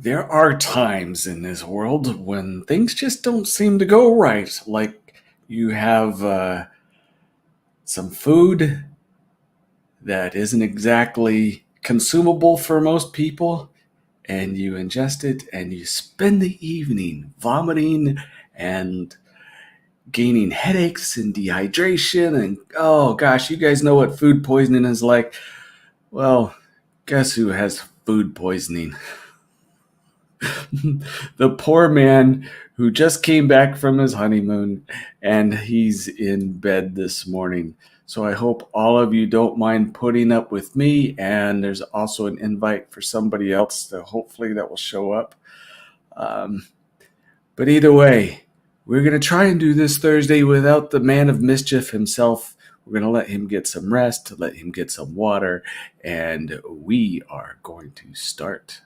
There are times in this world when things just don't seem to go right. Like you have some food that isn't exactly consumable for most people, and you ingest it, and you spend the evening vomiting and gaining headaches and dehydration. And oh gosh, you guys know what food poisoning is like. Well, guess who has food poisoning? The poor man who just came back from his honeymoon and he's in bed this morning. So I hope all of you don't mind putting up with me. And there's also an invite for somebody else that hopefully that will show up. Um, but either way, we're going to try and do this Thursday without the man of mischief himself. We're going to let him get some rest, let him get some water, and we are going to start.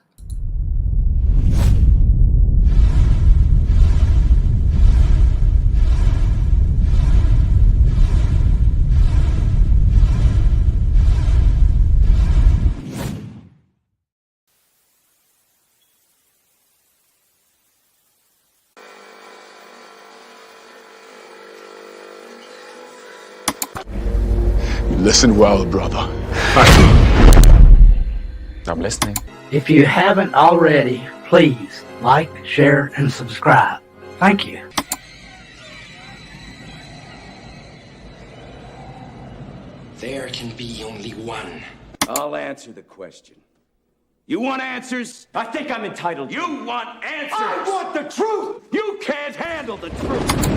Listen well, brother. I'm listening. If you haven't already, please like, share, and subscribe. Thank you. There can be only one. I'll answer the question. You want answers? I think I'm entitled. You want answers? I want the truth! You can't handle the truth!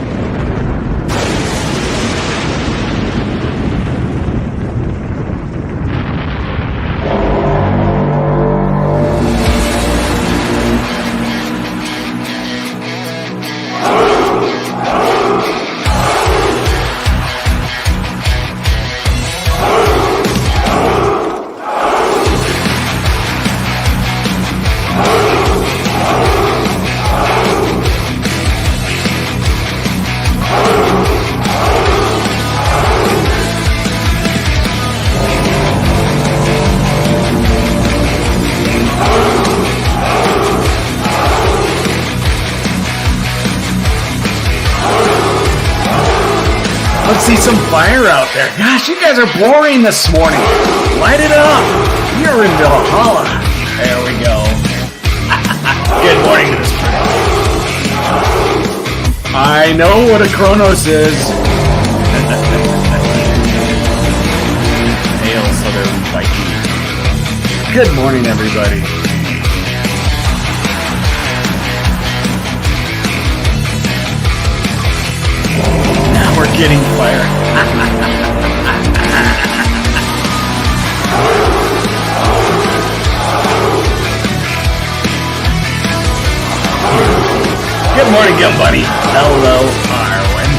Let's see some fire out there. Gosh, you guys are boring this morning. Light it up. You're in Valhalla. There we go. Good morning, Mr. I know what a Kronos is. Hail, Southern Viking. Good morning, everybody. Now we're getting fire. Good morning, young buddy. Hello, Arwen.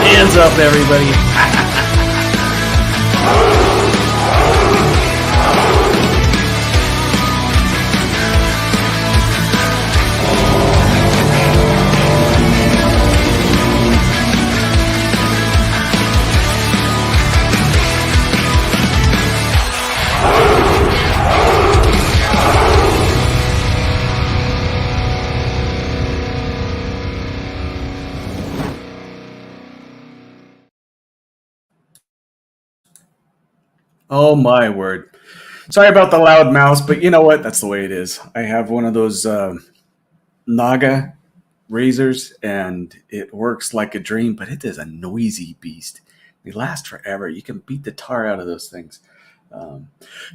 Hands up, everybody. Oh my word. Sorry about the loud mouse, but you know what? That's the way it is. I have one of those Naga razors, and it works like a dream, but it is a noisy beast. They last forever. You can beat the tar out of those things.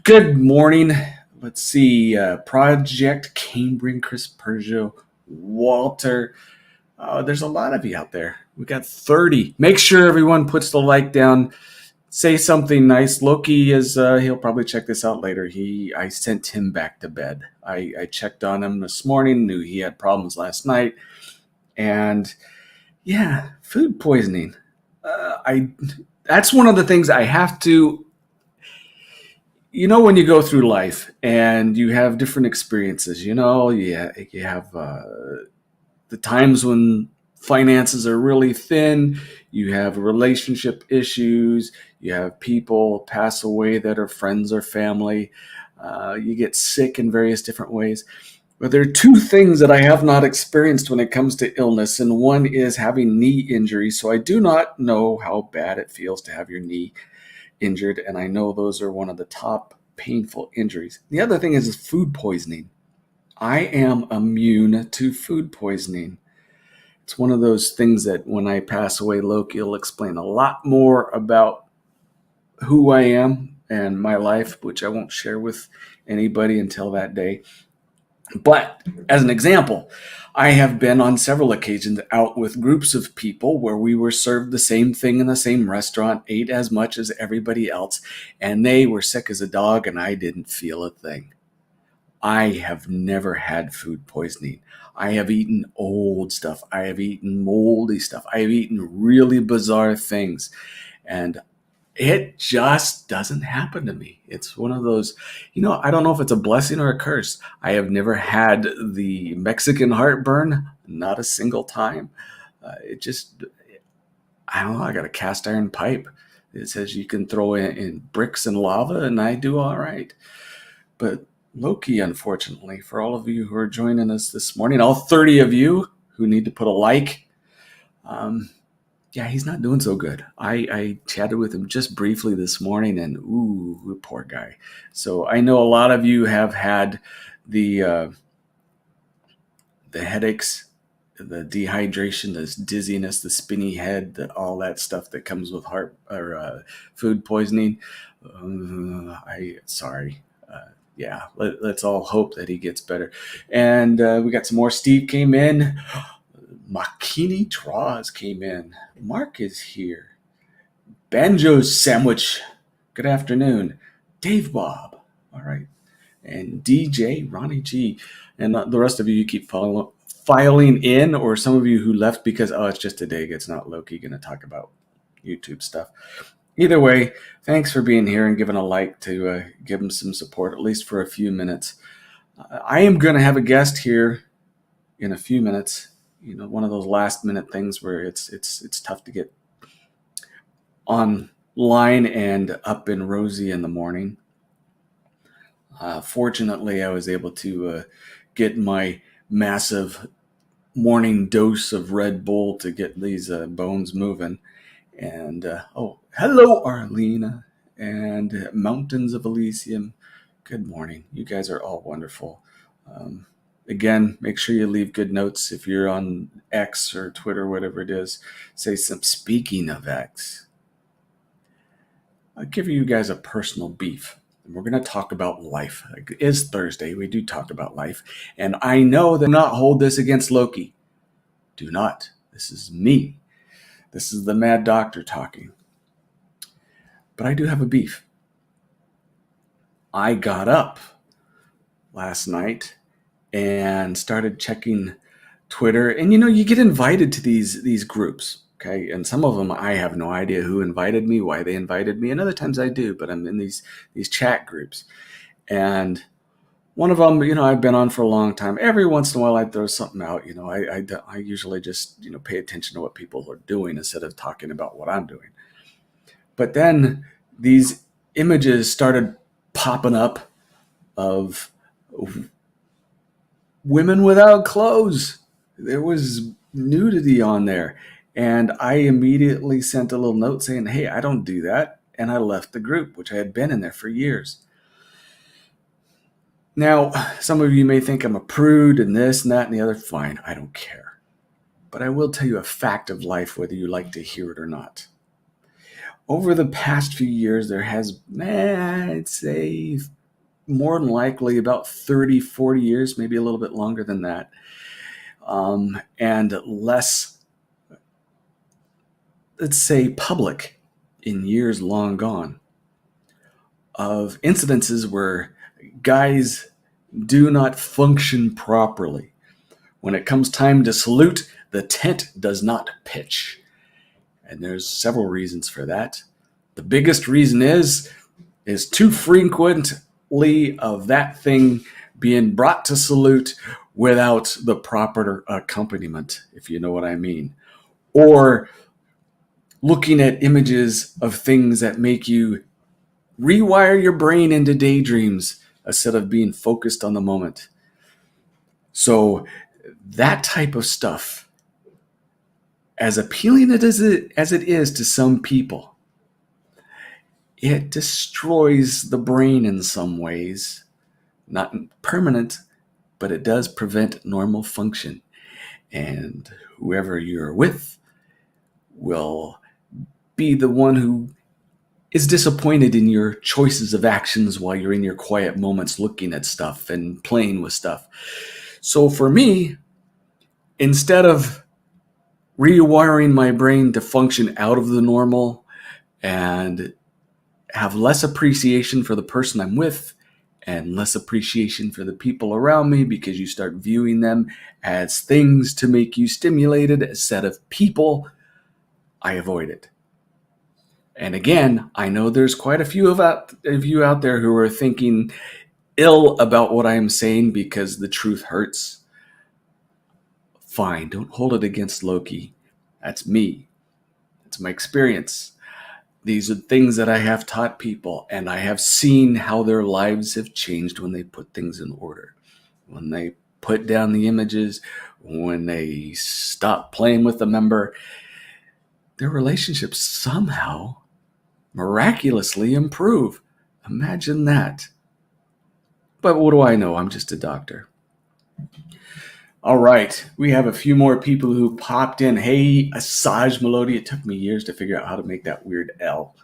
Good morning. Let's see. Project Cambridge, Chris Pergio, Walter. There's a lot of you out there. We got 30. Make sure everyone puts the like down. Say something nice. Loki is. He'll probably check this out later. I sent him back to bed. I checked on him this morning. Knew he had problems last night, and yeah, food poisoning. That's one of the things I have to. When you go through life and you have different experiences, you have the times when finances are really thin, you have relationship issues, you have people pass away that are friends or family, you get sick in various different ways. But there are two things that I have not experienced when it comes to illness, and one is having knee injury. So I do not know how bad it feels to have your knee injured, and I know those are one of the top painful injuries. The other thing is food poisoning. I am immune to food poisoning. It's one of those things that when I pass away, Loki will explain a lot more about who I am and my life, which I won't share with anybody until that day. But as an example, I have been on several occasions out with groups of people where we were served the same thing in the same restaurant, ate as much as everybody else, and they were sick as a dog and I didn't feel a thing. I have never had food poisoning. I have eaten old stuff. I have eaten moldy stuff. I have eaten really bizarre things. And it just doesn't happen to me. It's one of those, I don't know if it's a blessing or a curse. I have never had the Mexican heartburn, not a single time. I don't know, I got a cast iron pipe. It says you can throw in bricks and lava and I do all right. But Loki, unfortunately, for all of you who are joining us this morning, all 30 of you who need to put a like, he's not doing so good. I chatted with him just briefly this morning, and ooh, poor guy. So I know a lot of you have had the headaches, the dehydration, the dizziness, the spinny head, all that stuff that comes with heart or food poisoning. Sorry. Let's all hope that he gets better. And we got some more. Steve came in. Makini Draws came in. Mark is here. Banjo Sandwich. Good afternoon. Dave Bob. All right. And DJ Ronnie G. And the rest of you keep filing in, or some of you who left because, it's just a day. It's not Loki going to talk about YouTube stuff. Either way, thanks for being here and giving a like to give him some support, at least for a few minutes. I am going to have a guest here in a few minutes. One of those last minute things where it's tough to get online and up and rosy in the morning. Fortunately, I was able to get my massive morning dose of Red Bull to get these bones moving. And hello, Arlena and Mountains of Elysium. Good morning. You guys are all wonderful. Again, make sure you leave good notes if you're on X or Twitter, whatever it is. Say some. Speaking of X, I'll give you guys a personal beef. We're going to talk about life. It is Thursday. We do talk about life. And I know that not hold this against Loki. Do not. This is me. This is the Mad Doctor talking. But I do have a beef. I got up last night and started checking Twitter. And you get invited to these groups, okay? And some of them I have no idea who invited me, why they invited me. And other times I do, but I'm in these chat groups. And one of them, I've been on for a long time. Every once in a while I throw something out. I usually just, pay attention to what people are doing instead of talking about what I'm doing. But then these images started popping up of women without clothes. There was nudity on there. And I immediately sent a little note saying, hey, I don't do that. And I left the group, which I had been in there for years. Now, some of you may think I'm a prude and this and that and the other. Fine, I don't care. But I will tell you a fact of life, whether you like to hear it or not. over the past few years, there has, I'd say, more than likely about 30, 40 years, maybe a little bit longer than that, and less, let's say, public in years long gone, of incidences where guys do not function properly. When it comes time to salute, the tent does not pitch. And there's several reasons for that. The biggest reason is too frequently of that thing being brought to salute without the proper accompaniment, if you know what I mean. Or looking at images of things that make you rewire your brain into daydreams instead of being focused on the moment. So that type of stuff, as appealing as it is to some people, it destroys the brain in some ways. Not permanent, but it does prevent normal function. And whoever you're with will be the one who is disappointed in your choices of actions while you're in your quiet moments looking at stuff and playing with stuff. So for me, instead of rewiring my brain to function out of the normal and have less appreciation for the person I'm with and less appreciation for the people around me, because you start viewing them as things to make you stimulated instead of people, I avoid it. And again, I know there's quite a few of you out there who are thinking ill about what I'm saying because the truth hurts. Fine, don't hold it against Loki. That's me. It's my experience. These are things that I have taught people, and I have seen how their lives have changed when they put things in order. When they put down the images, when they stop playing with the member, their relationships somehow miraculously improve. Imagine that. But what do I know? I'm just a doctor. All right, we have a few more people who popped in. Hey, Asajj Melody. It took me years to figure out how to make that weird L.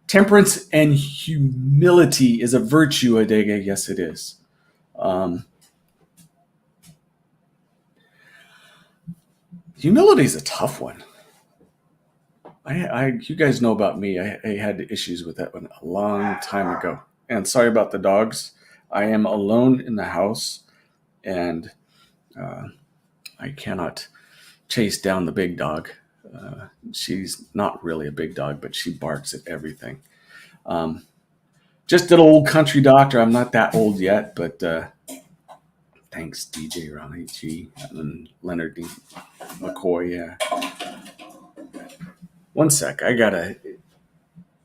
Temperance and humility is a virtue, Adega. Yes, it is. Humility is a tough one. You guys know about me. I had issues with that one a long time ago. And sorry about the dogs. I am alone in the house, and I cannot chase down the big dog. She's not really a big dog, but she barks at everything. Just an old country doctor. I'm not that old yet, but thanks, DJ Ronnie G and Leonard D. McCoy. Yeah. One sec. I gotta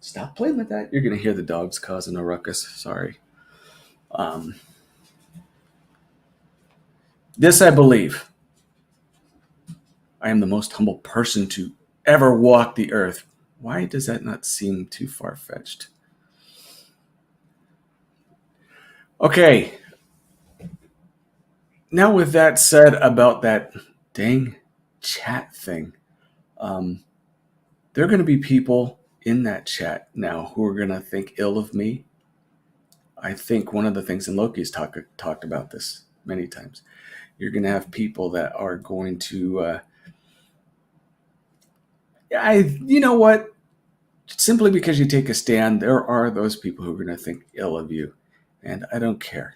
stop playing with that. You're gonna hear the dogs causing a ruckus. Sorry. This I believe. I am the most humble person to ever walk the earth. Why does that not seem too far-fetched? Okay. Now, with that said about that dang chat thing, there are going to be people in that chat now who are going to think ill of me. I think one of the things, and Loki's talked about this many times, you're going to have people that are going to, you know what? Simply because you take a stand, there are those people who are going to think ill of you. And I don't care.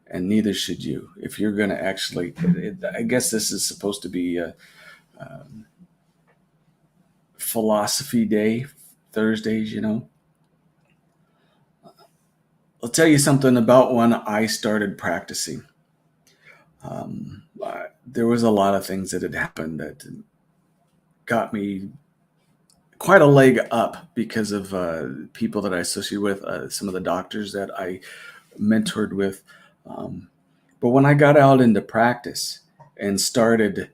And neither should you. If you're going to actually, I guess this is supposed to be a philosophy day, Thursdays, you know. I'll tell you something about when I started practicing. There was a lot of things that had happened that got me quite a leg up because of people that I associated with, some of the doctors that I mentored with. But when I got out into practice and started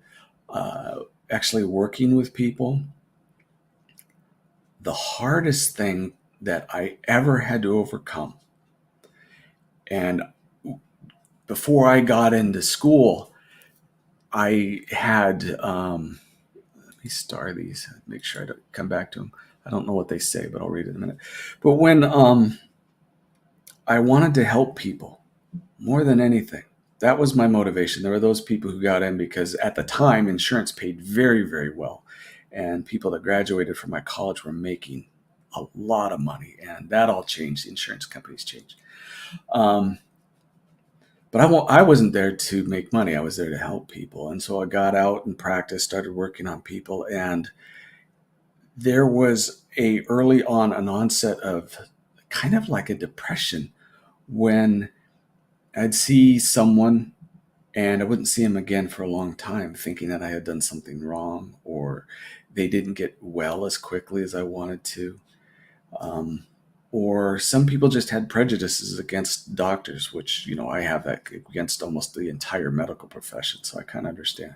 actually working with people, the hardest thing that I ever had to overcome, and before I got into school, I had, let me star these. Make sure I don't come back to them. I don't know what they say, but I'll read it in a minute. But when I wanted to help people more than anything, that was my motivation. There were those people who got in because at the time insurance paid very, very well, and people that graduated from my college were making a lot of money, and that all changed. The insurance companies changed. But I wasn't there to make money. I was there to help people. And so I got out and practiced, started working on people. And there was early on an onset of kind of like a depression when I'd see someone and I wouldn't see him again for a long time, thinking that I had done something wrong or they didn't get well as quickly as I wanted to. Or some people just had prejudices against doctors, which, I have that against almost the entire medical profession. So I kind of understand.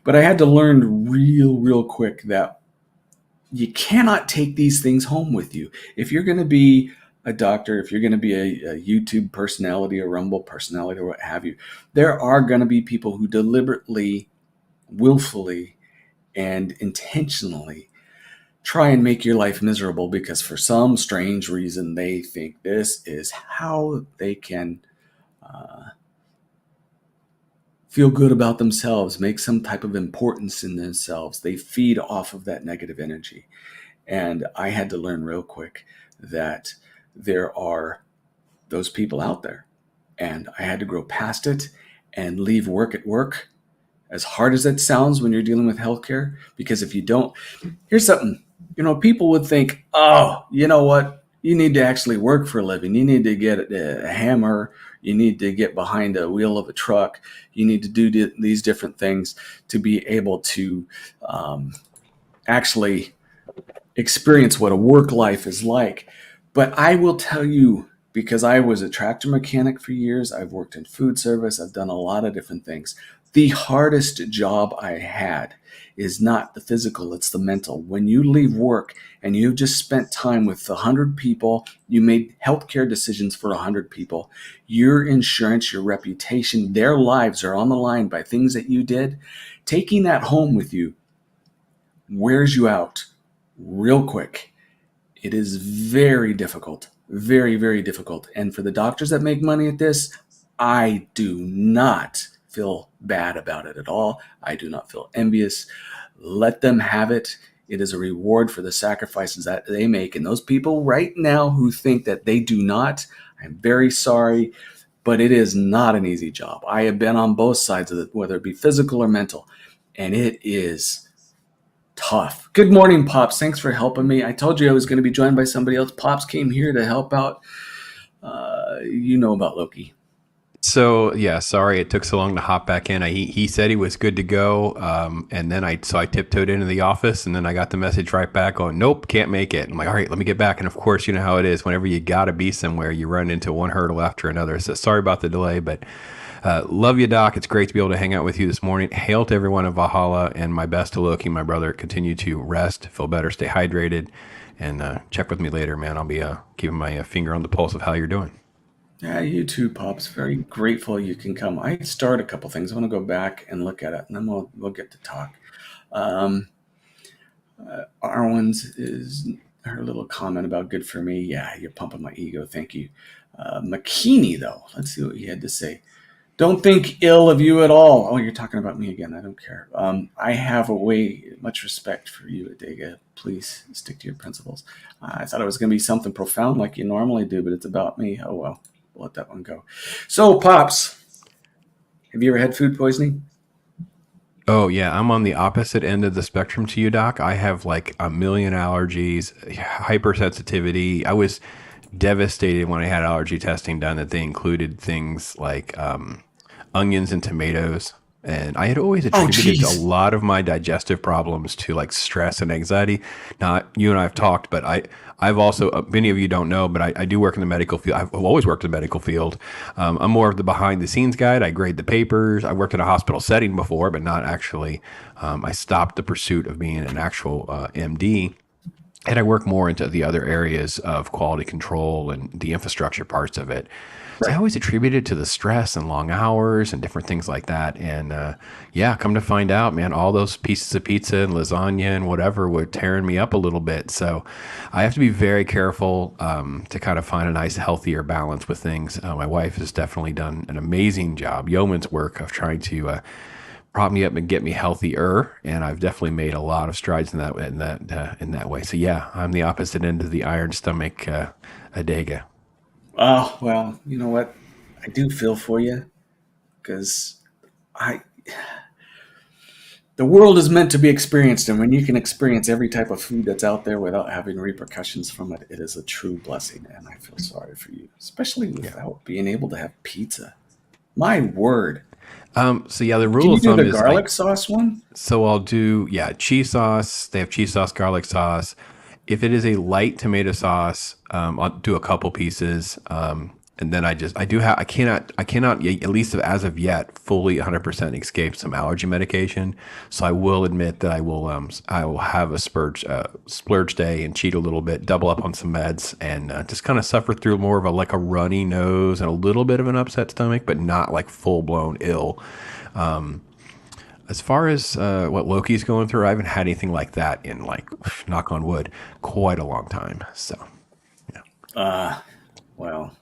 But I had to learn real quick that you cannot take these things home with you. If you're going to be a doctor, if you're going to be a YouTube personality, a Rumble personality, or what have you, there are going to be people who deliberately, willfully, and intentionally try and make your life miserable because for some strange reason they think this is how they can feel good about themselves, make some type of importance in themselves. They feed off of that negative energy. And I had to learn real quick that there are those people out there. And I had to grow past it and leave work at work, as hard as that sounds when you're dealing with healthcare. Because if you don't, here's something. People would think, oh, you know what? You need to actually work for a living. You need to get a hammer. You need to get behind a wheel of a truck. You need to do these different things to be able to actually experience what a work life is like. But I will tell you, because I was a tractor mechanic for years, I've worked in food service, I've done a lot of different things. The hardest job I had is not the physical, it's the mental. When you leave work and you've just spent time with 100 people, you made healthcare decisions for 100 people, your insurance, your reputation, their lives are on the line by things that you did. Taking that home with you wears you out real quick. It is very difficult, very, very difficult. And for the doctors that make money at this, I do not feel bad about it at all. I do not feel envious. Let them have it. It is a reward for the sacrifices that they make. And those people right now who think that they do not, I'm very sorry, but it is not an easy job. I have been on both sides of it, whether it be physical or mental, and it is tough. Good morning, Pops. Thanks for helping me. I told you I was going to be joined by somebody else. Pops came here to help out. You know about Loki. So yeah, sorry it took so long to hop back in. He said he was good to go, and then I tiptoed into the office, and then I got the message right back going, nope, can't make it. I'm like, all right, let me get back. And of course, you know how it is. Whenever you gotta be somewhere, you run into one hurdle after another. So sorry about the delay, but love you, Doc. It's great to be able to hang out with you this morning. Hail to everyone in Valhalla, and my best to Loki, my brother. Continue to rest, feel better, stay hydrated, and check with me later, man. I'll be keeping my finger on the pulse of how you're doing. Yeah, you too, Pops. Very grateful you can come. I started a couple things. I want to go back and look at it, and then we'll get to talk. Arwen's is her little comment about good for me. Yeah, you're pumping my ego. Thank you. McKinney, though. Let's see what he had to say. Don't think ill of you at all. Oh, you're talking about me again. I don't care. I have much respect for you, Adega. Please stick to your principles. I thought it was going to be something profound like you normally do, but it's about me. Oh, well. We'll let that one go. So, Pops, have you ever had food poisoning? Oh, yeah. I'm on the opposite end of the spectrum to you, Doc. I have like a million allergies, hypersensitivity. I was devastated when I had allergy testing done that they included things like onions and tomatoes. And I had always attributed a lot of my digestive problems to like stress and anxiety. Now, you and I have talked, but I've also, many of you don't know, but I do work in the medical field. I've always worked in the medical field. I'm more of the behind the scenes guy. I grade the papers. I worked in a hospital setting before, but not actually. I stopped the pursuit of being an actual MD. and I work more into the other areas of quality control and the infrastructure parts of it. So I Right. always attribute it to the stress and long hours and different things like that. And yeah, come to find out, man, all those pieces of pizza and lasagna and whatever were tearing me up a little bit. So I have to be very careful to kind of find a nice, healthier balance with things. My wife has definitely done an amazing job, yeoman's work of trying to prop me up and get me healthier. And I've definitely made a lot of strides in that way. So yeah, I'm the opposite end of the iron stomach adega. Oh, well, you know what? I do feel for you because I the world is meant to be experienced, and when you can experience every type of food that's out there without having repercussions from it, it is a true blessing. And I feel sorry for you, especially Yeah. without being able to have pizza. My word. So yeah, the Can rule you of do thumb the is garlic sauce one? I'll do, yeah, cheese sauce. They have cheese sauce, garlic sauce. If it is a light tomato sauce, I'll do a couple pieces. And then I cannot, at least as of yet, fully 100% escape some allergy medication. So I will admit that I will have a splurge day and cheat a little bit, double up on some meds, and just kind of suffer through more of like a runny nose and a little bit of an upset stomach, but not like full blown ill. As far as what Loki's going through, I haven't had anything like that in like, knock on wood, quite a long time. So, yeah. Well,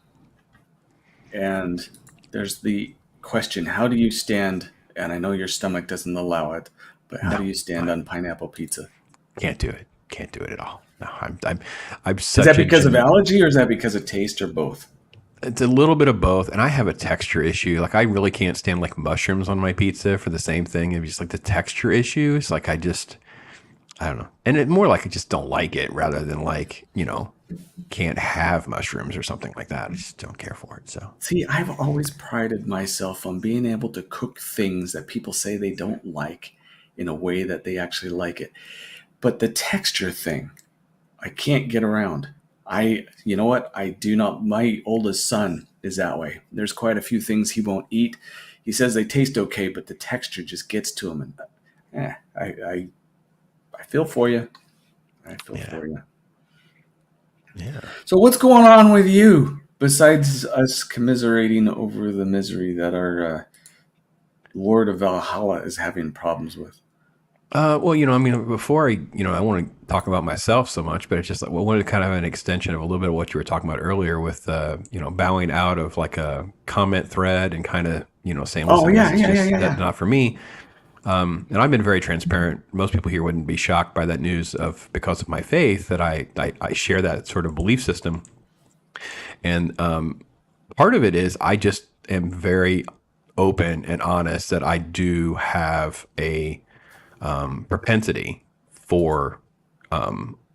and there's the question: how do you stand? And I know your stomach doesn't allow it, but how No, do you stand on pineapple pizza? can't do it. Can't do it at all. No, I'm Is that such a because of genu- allergy or is that because of taste or both? It's a little bit of both, and I have a texture issue. Like I really can't stand like mushrooms on my pizza for the same thing. It's just like the texture issues. Like I don't know, and it more like I just don't like it rather than like can't have mushrooms or something like that. I just don't care for it. So See, I've always prided myself on being able to cook things that people say they don't like in a way that they actually like it. But the texture thing, I can't get around. You know what? I do not. My oldest son is that way. There's quite a few things he won't eat. He says they taste okay, but the texture just gets to him. And I feel for you. I feel yeah, for you. yeah. So what's going on with you besides us commiserating over the misery that our Lord of Valhalla is having problems with? Well, I mean, before I want to talk about myself so much, but it's just like, well, wanted to kind of an extension of a little bit of what you were talking about earlier with, bowing out of like a comment thread and kind of, saying, Oh listen, this yeah, is yeah, yeah, just yeah, that yeah. not for me. And I've been very transparent. Most people here wouldn't be shocked by that news of because of my faith that I share that sort of belief system. And part of it is I just am very open and honest that I do have a propensity for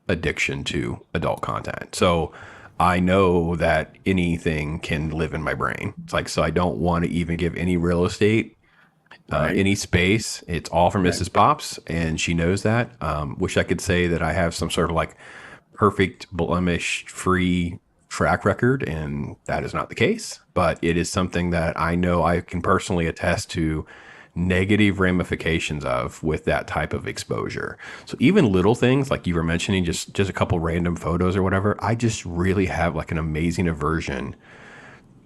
addiction to adult content. So I know that anything can live in my brain. It's like, so I don't want to even give any real estate, Right, any space. It's all for right. Mrs. Pops, and she knows that. Wish I could say that I have some sort of like perfect blemish free track record, and that is not the case. But it is something that I know I can personally attest to negative ramifications of with that type of exposure. So even little things like you were mentioning, just a couple random photos or whatever, I just really have like an amazing aversion.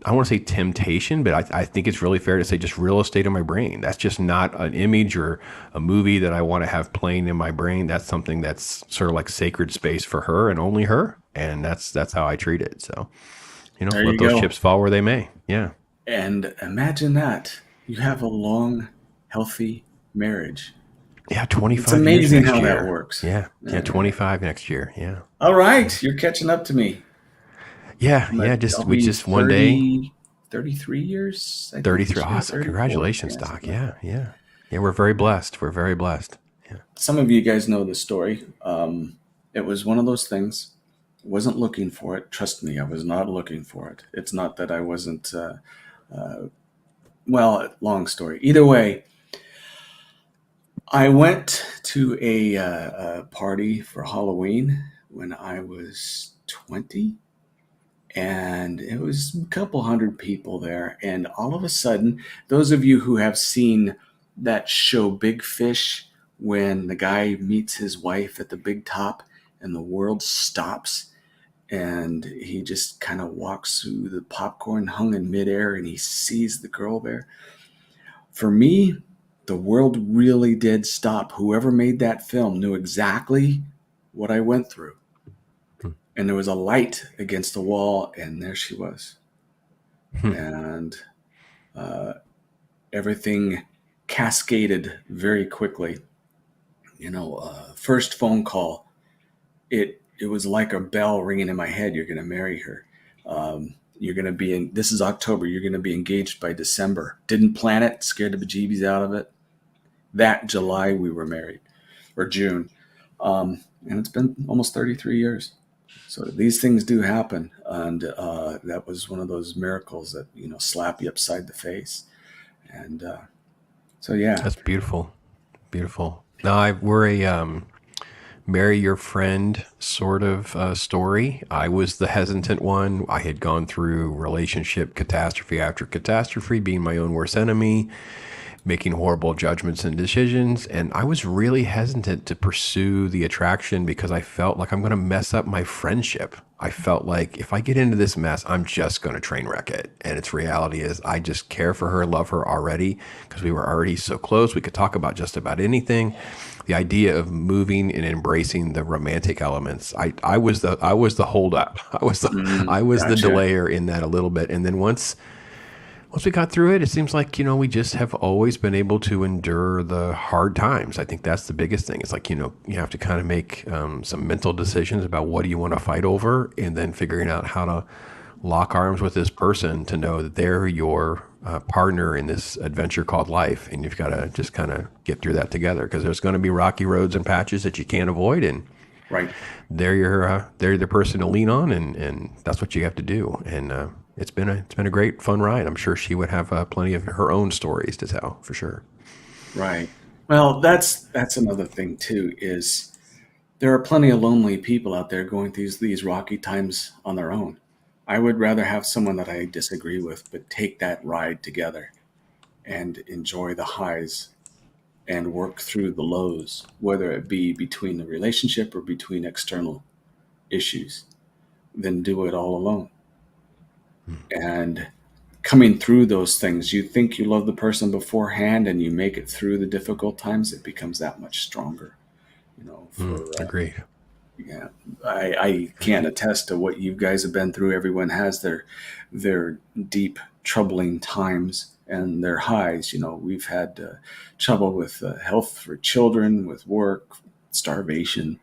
I don't want to say temptation, but I think it's really fair to say just real estate in my brain. That's just not an image or a movie that I want to have playing in my brain. That's something that's sort of like sacred space for her and only her. And that's how I treat it. So, There let you those go. chips fall where they may. Yeah. And imagine that you have a long, healthy marriage. Yeah. It's 25 years amazing next how that year. works. Yeah. Yeah. 25 next year. Yeah. All right, you're catching up to me. Yeah. Yeah. I'll We be just one day, 33 years, I think, 33. this year, Awesome. 34. Congratulations, Yeah, Doc. something like Yeah. that. Yeah. Yeah. We're very blessed. We're very blessed. Yeah. Some of you guys know the story. It was one of those things. Wasn't looking for it. Trust me, I was not looking for it. It's not that I wasn't. Well, long story. Either way, I went to a party for Halloween when I was 20, and it was a couple hundred people there. And all of a sudden, those of you who have seen that show Big Fish, when the guy meets his wife at the big top and the world stops, and he just kind of walks through the popcorn hung in midair, and he sees the girl there. For me, the world really did stop. Whoever made that film knew exactly what I went through. And there was a light against the wall, and there she was. And everything cascaded very quickly. First phone call, it was like a bell ringing in my head. You're going to marry her. You're going to be in. This is October. You're going to be engaged by December. Didn't plan it. Scared the bejeebies out of it. That July we were married, or June, and it's been almost 33 years. So these things do happen, and that was one of those miracles that slap you upside the face. And so yeah, That's beautiful. Beautiful. Now, we're a marry your friend sort of story. I was the hesitant one. I had gone through relationship catastrophe after catastrophe, being my own worst enemy, making horrible judgments and decisions. And I was really hesitant to pursue the attraction because I felt like I'm going to mess up my friendship. I felt like if I get into this mess, I'm just going to train wreck it. And its reality is I just care for her, love her already because we were already so close. We could talk about just about anything. The idea of moving and embracing the romantic elements, I was the hold up. I was the gotcha. delayer in that a little bit. And then once we got through it, it seems like, we just have always been able to endure the hard times. I think that's the biggest thing. It's like, you have to kind of make some mental decisions about what do you want to fight over, and then figuring out how to lock arms with this person to know that they're your partner in this adventure called life. And you've got to just kind of get through that together because there's going to be rocky roads and patches that you can't avoid. And Right. they're the person to lean on, and that's what you have to do. And it's been a great fun ride. I'm sure she would have plenty of her own stories to tell for sure. Right. Well, that's another thing too, is there are plenty of lonely people out there going through these rocky times on their own. I would rather have someone that I disagree with, but take that ride together and enjoy the highs and work through the lows, whether it be between the relationship or between external issues, than do it all alone. And coming through those things, you think you love the person beforehand and you make it through the difficult times, it becomes that much stronger. Agreed. Yeah, I can't attest to what you guys have been through. Everyone has their deep, troubling times and their highs. We've had trouble with health for children, with work, starvation,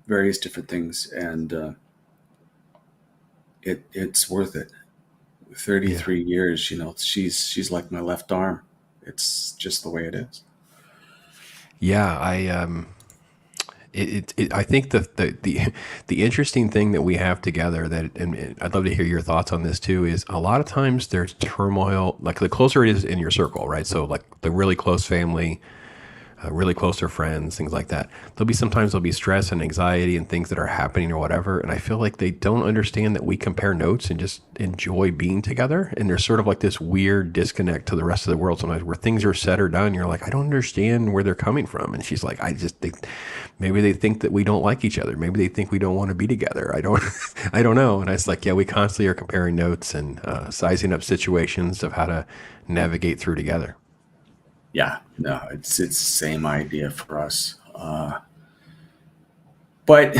various different things, and it's worth it. 33 years, she's like my left arm. It's just the way it is. Yeah, I think the interesting thing that we have together that, and I'd love to hear your thoughts on this too, is a lot of times there's turmoil, like the closer it is in your circle, right? So like the really close family, really close to friends, things like that. Sometimes there'll be stress and anxiety and things that are happening or whatever. And I feel like they don't understand that we compare notes and just enjoy being together. And there's sort of like this weird disconnect to the rest of the world sometimes where things are said or done. You're like, I don't understand where they're coming from. And she's like, I just think maybe they think that we don't like each other. Maybe they think we don't want to be together. I don't know. And I was like, yeah, we constantly are comparing notes and sizing up situations of how to navigate through together. Yeah, no, it's the same idea for us. But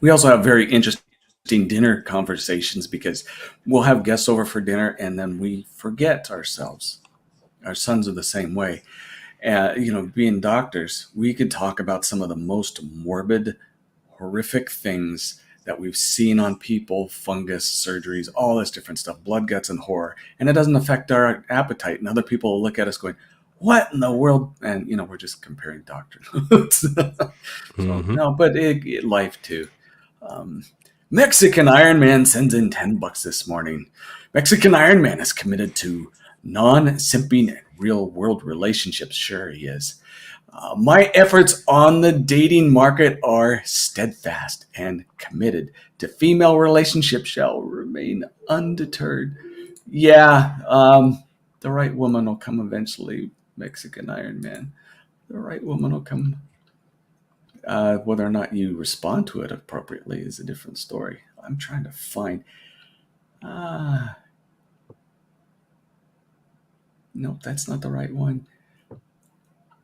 we also have very interesting dinner conversations because we'll have guests over for dinner and then we forget ourselves. Our sons are the same way. Being doctors, we could talk about some of the most morbid, horrific things that we've seen on people, fungus, surgeries, all this different stuff, blood, guts, and horror. And it doesn't affect our appetite. And other people will look at us going, what in the world? And, we're just comparing doctor notes. So, no, but life too. Mexican Iron Man sends in $10 this morning. Mexican Iron Man is committed to non-simping and real-world relationships. Sure he is. My efforts on the dating market are steadfast and committed to female relationships shall remain undeterred. Yeah, the right woman will come eventually, Mexican Iron Man. The right woman will come. Whether or not you respond to it appropriately is a different story. I'm trying to find. Uh, nope, that's not the right one.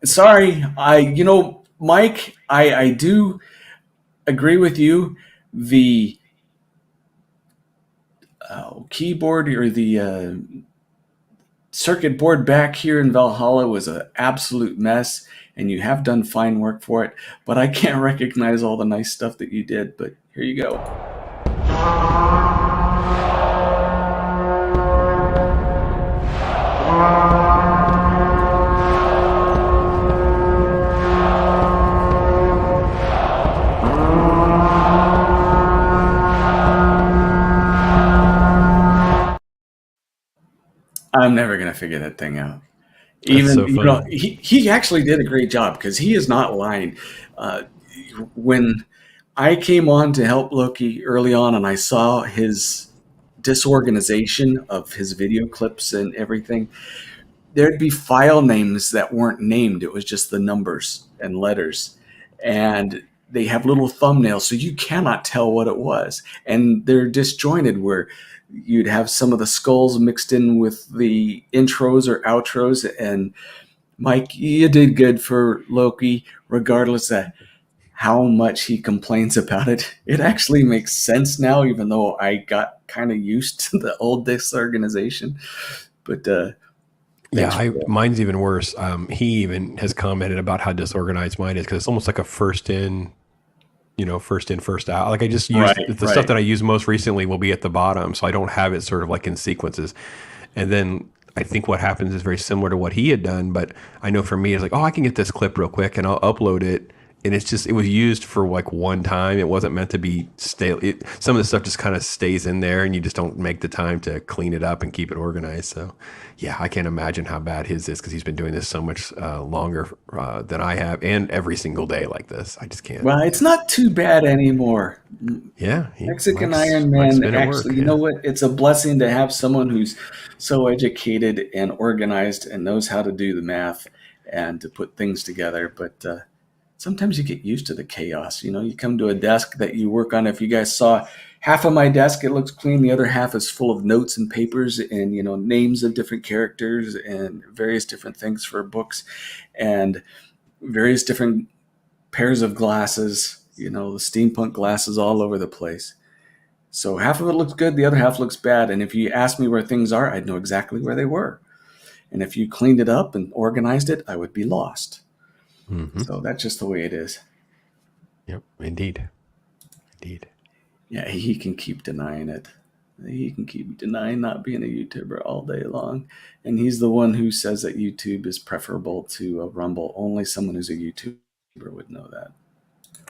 Sorry, Mike, I do agree with you. The keyboard or the circuit board back here in Valhalla was an absolute mess, and you have done fine work for it. But I can't recognize all the nice stuff that you did. But here you go. I'm never gonna figure that thing out. That's Even so funny. he actually did a great job because he is not lying. Uh, when I came on to help Loki early on, and I saw his disorganization of his video clips and everything, there'd be file names that weren't named. It was just the numbers and letters, and they have little thumbnails, so you cannot tell what it was, and they're disjointed where you'd have some of the skulls mixed in with the intros or outros. And Mike, you did good for Loki, regardless of how much he complains about it. It actually makes sense now, even though I got kind of used to the old disorganization. But Yeah, thanks for that. mine's even worse. He even has commented about how disorganized mine is because it's almost like a first in, first in, first out. Like I just use Right, the stuff right. that I use most recently will be at the bottom, so I don't have it sort of like in sequences. And then I think what happens is very similar to what he had done, but I know for me it's like, oh, I can get this clip real quick and I'll upload it. And it's just it was used for like one time. It wasn't meant to be stale. Some of the stuff just kind of stays in there, and you just don't make the time to clean it up and keep it organized. So, yeah, I can't imagine how bad his is because he's been doing this so much longer than I have, and every single day like this. I just can't. Well, it's not too bad anymore. Yeah, Mexican Mike's Iron Mike's Man, been at actually, work. you know Yeah. what? It's a blessing to have someone who's so educated and organized and knows how to do the math and to put things together. But sometimes you get used to the chaos. You come to a desk that you work on. If you guys saw half of my desk, it looks clean. The other half is full of notes and papers and, names of different characters and various different things for books and various different pairs of glasses, the steampunk glasses all over the place. So half of it looks good, the other half looks bad. And if you asked me where things are, I'd know exactly where they were. And if you cleaned it up and organized it, I would be lost. Mm-hmm. So that's just the way it is. Yep. Indeed. Indeed. Yeah, he can keep denying it. He can keep denying not being a YouTuber all day long. And he's the one who says that YouTube is preferable to a Rumble. Only someone who's a YouTuber would know that.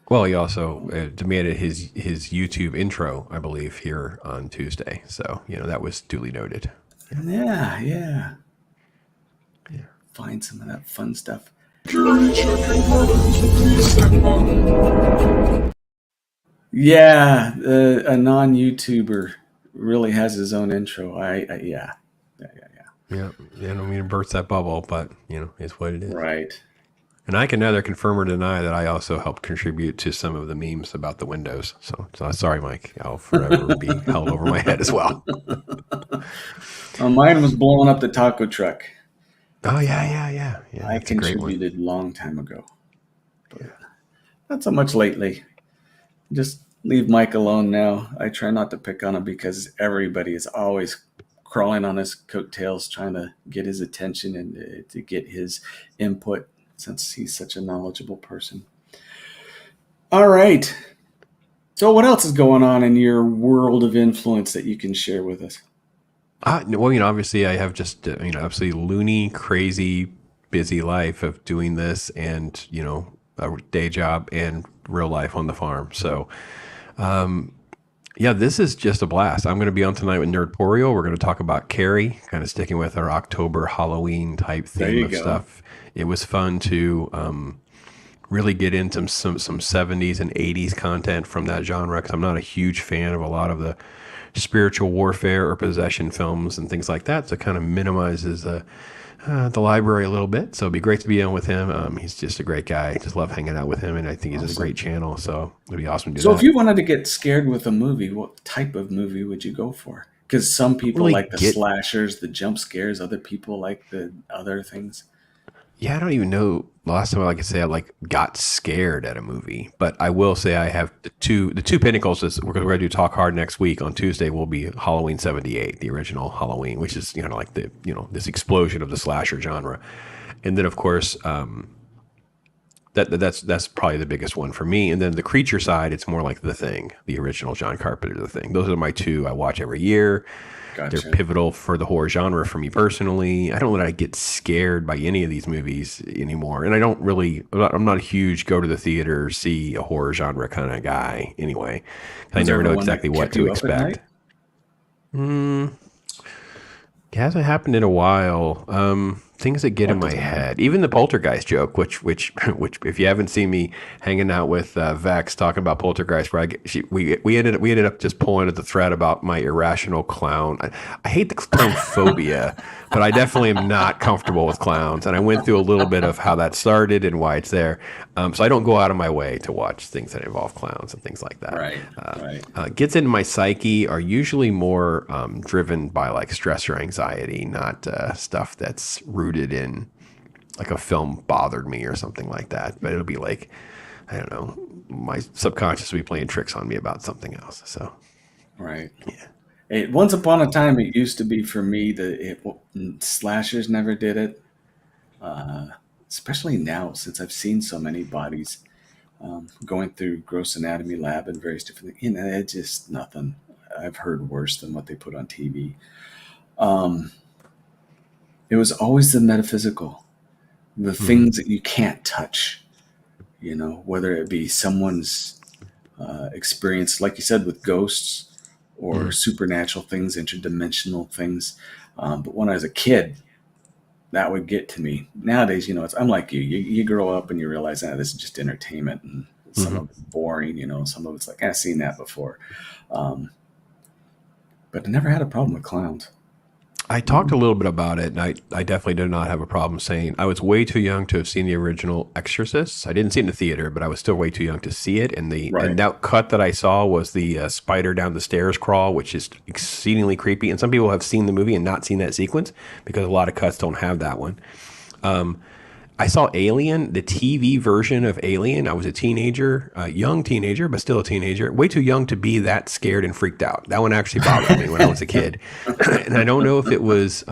Well, he also demanded his YouTube intro, I believe, here on Tuesday. So that was duly noted. Yeah, yeah. Find some of that fun stuff. Yeah, a non-YouTuber really has his own intro. Yeah, Yeah, I don't mean to burst that bubble, but it's what it is. right. And I can neither confirm or deny that I also helped contribute to some of the memes about the Windows. So sorry, Mike. I'll forever be held over my head as well. Mine was blowing up the taco truck. Oh yeah. I That's a great one. contributed a long time ago, but not so much lately. Just leave Mike alone now. I try not to pick on him because everybody is always crawling on his coattails trying to get his attention and to get his input since he's such a knowledgeable person. All right. So what else is going on in your world of influence that you can share with us? Well, obviously I have just, absolutely loony, crazy, busy life of doing this and, a day job and real life on the farm. So, yeah, this is just a blast. I'm going to be on tonight with Nerdporio. We're going to talk about Carrie, kind of sticking with our October Halloween type There theme you of go. stuff. It was fun to really get into some 70s and 80s content from that genre, because I'm not a huge fan of a lot of the spiritual warfare or possession films and things like that. So it kind of minimizes the library a little bit. So it'd be great to be on with him. He's just a great guy. Just love hanging out with him, and I think he's a Awesome. great channel. So it'd be awesome to do So if that. you wanted to get scared with a movie, what type of movie would you go for? Because some people Really like the get slashers, the jump scares. Other people like the other things. Yeah, I don't even know the last time I could say I like got scared at a movie, but I will say I have the two pinnacles. Is we're going to do Talk Hard next week on Tuesday. Will be Halloween '78, the original Halloween, which is like the this explosion of the slasher genre, and then of course that's probably the biggest one for me. And then the creature side, it's more like The Thing, the original John Carpenter The Thing. Those are my two I watch every year. They're Gotcha. pivotal for the horror genre for me personally. I don't let I get scared by any of these movies anymore, and I don't really. I'm not a huge go to the theater see a horror genre kind of guy anyway. I Was there never ever know one exactly that what kept to you up at expect. night? It hasn't happened in a while. Things that get in That my doesn't matter. head, even the poltergeist joke, which, if you haven't seen me hanging out with Vex talking about poltergeist, where we ended up just pulling at the thread about my irrational clown. I hate the clown phobia, but I definitely am not comfortable with clowns, and I went through a little bit of how that started and why it's there. So I don't go out of my way to watch things that involve clowns and things like that. Right. Right. Gets into my psyche are usually more driven by like stress or anxiety, not stuff that's rooted in like a film bothered me or something like that. But it'll be like, I don't know, my subconscious will be playing tricks on me about something else. So Right. Once upon a time, it used to be for me slashers never did it. Uh, Especially now, since I've seen so many bodies going through gross anatomy lab and various different things. It's just nothing. I've heard worse than what they put on TV. Um, it was always the metaphysical, the mhm. things that you can't touch. Whether it be someone's experience, like you said, with ghosts or Mhm. supernatural things, interdimensional things. But when I was a kid, that would get to me. Nowadays, I'm like you. You grow up and you realize that this is just entertainment, and some Mhm. of it's boring. Some of it's like I've seen that before. Um, but I never had a problem with clowns. I talked a little bit about it, and I definitely did not have a problem saying I was way too young to have seen the original Exorcist. I didn't see it in the theater, but I was still way too young to see it. And Right. that cut that I saw was the spider down the stairs crawl, which is exceedingly creepy. And some people have seen the movie and not seen that sequence because a lot of cuts don't have that one. I saw Alien, the TV version of Alien. I was a teenager, a young teenager, but still a teenager, way too young to be that scared and freaked out. That one actually bothered me when I was a kid, and I don't know if it was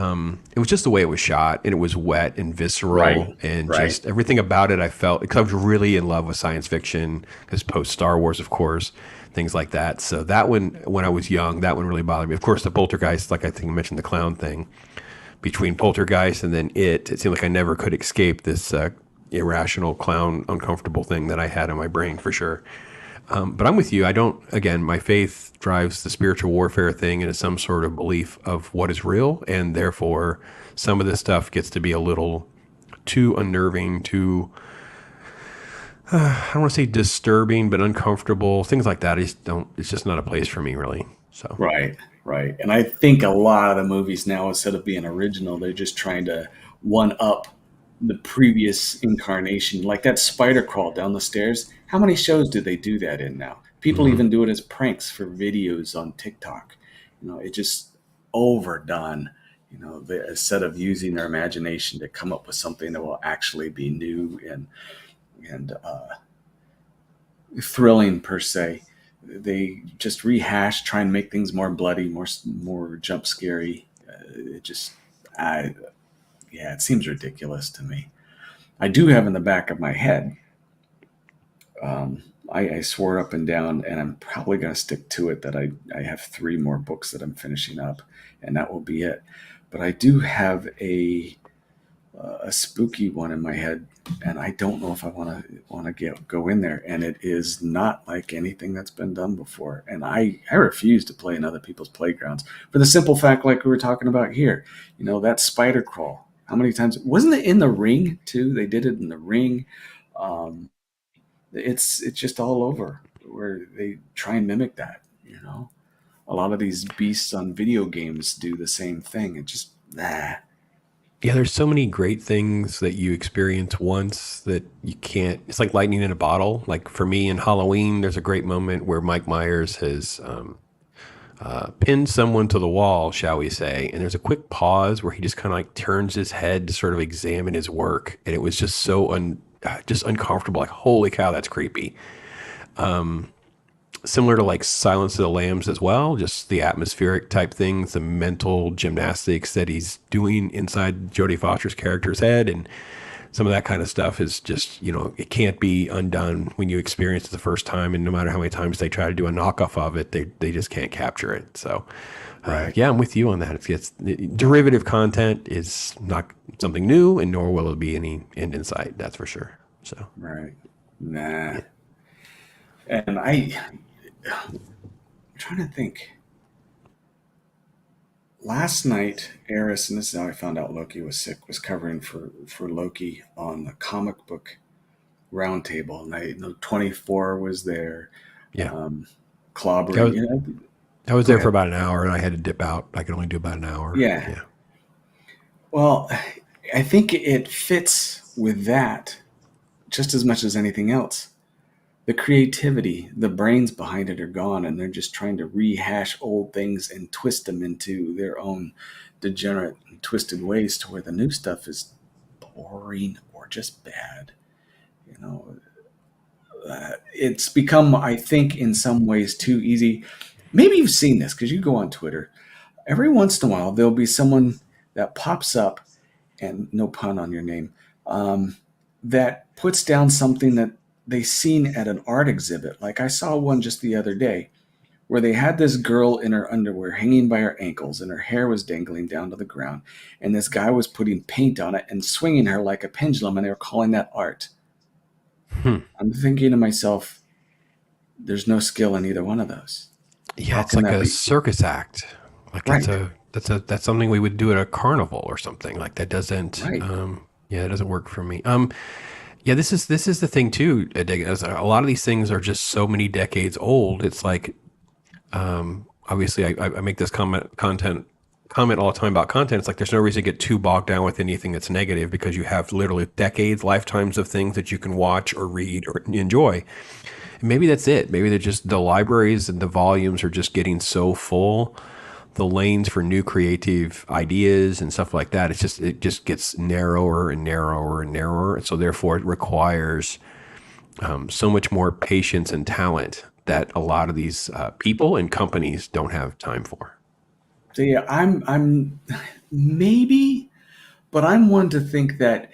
just the way it was shot, and it was wet and Right. visceral, and Right. just everything about it. I felt because I was really in love with science fiction, because post Star Wars, of course, things like that. So that one, when I was young, that one really bothered me. Of course, the poltergeist, like I think I mentioned, the clown thing between Poltergeist and then it seemed like I never could escape this irrational clown, uncomfortable thing that I had in my brain for sure. But I'm with you. I don't, again, my faith drives the spiritual warfare thing into some sort of belief of what is real. And therefore, some of this stuff gets to be a little too unnerving, too, I don't want to say disturbing, but uncomfortable, things like that. I just don't, it's just not a place for me, really. So, Right. Right. And I think a lot of the movies now, instead of being original, they're just trying to one up the previous incarnation. Like that spider crawl down the stairs. How many shows do they do that in now? People mhm. even do it as pranks for videos on TikTok. It just overdone. Instead of using their imagination to come up with something that will actually be new and thrilling per se. They just rehash, try and make things more bloody, more jump scary. It just, I yeah, it seems ridiculous to me. I do have in the back of my head. I swore up and down, and I'm probably going to stick to it that I have three more books that I'm finishing up, and that will be it. But I do have a spooky one in my head, and I don't know if I want to go in there. And it is not like anything that's been done before. And I refuse to play in other people's playgrounds for the simple fact, like we were talking about here. That spider crawl. How many times wasn't it in the Ring too? They did it in the Ring. It's just all over where they try and mimic that. A lot of these beasts on video games do the same thing. It just nah. Yeah, there's so many great things that you experience once that you can't. It's like lightning in a bottle. Like for me in Halloween, there's a great moment where Mike Myers has pinned someone to the wall, shall we say, and there's a quick pause where he just kind of like turns his head to sort of examine his work, and it was just so just uncomfortable. Like holy cow, that's creepy. Similar to like Silence of the Lambs as well, just the atmospheric type things, the mental gymnastics that he's doing inside Jodie Foster's character's head, and some of that kind of stuff is just, it can't be undone when you experience it the first time, and no matter how many times they try to do a knockoff of it, they just can't capture it. So Right. yeah, I'm with you on that. It's derivative content is not something new, and nor will it be any end in sight, that's for sure. So Right. Nah. And I'm trying to think. Last night, Eris, and this is how I found out Loki was sick, was covering for Loki on the comic book roundtable. And I know 24 was there, yeah, um, I clobbering. was, I was Go there for ahead. about an hour, and I had to dip out. I could only do about an hour. Yeah. Yeah. Well, I think it fits with that just as much as anything else. The creativity, the brains behind it are gone, and they're just trying to rehash old things and twist them into their own degenerate and twisted ways to where the new stuff is boring or just bad. You know, it's become, I think, in some ways too easy. Maybe you've seen this because you go on Twitter. Every once in a while, there'll be someone that pops up, and no pun on your name, um, that puts down something that they seen at an art exhibit. Like I saw one just the other day where they had this girl in her underwear hanging by her ankles and her hair was dangling down to the ground. And this guy was putting paint on it and swinging her like a pendulum, and they were calling that art. Hmm. I'm thinking to myself, there's no skill in either one of those. Yeah, How it's can like that a be? circus act. Like Right, that's something we would do at a carnival or something. Like that doesn't right. yeah, it doesn't work for me. Yeah, this is the thing too. A lot of these things are just so many decades old. It's like obviously I make this comment all the time about content. It's like there's no reason to get too bogged down with anything that's negative because you have literally decades, lifetimes of things that you can watch or read or enjoy. And maybe that's it. Maybe they're just the libraries and the volumes are just getting so full. The lanes for new creative ideas and stuff like that. It just gets narrower and narrower and narrower. And so therefore it requires so much more patience and talent that a lot of these people and companies don't have time for. So yeah, I'm maybe, but I'm one to think that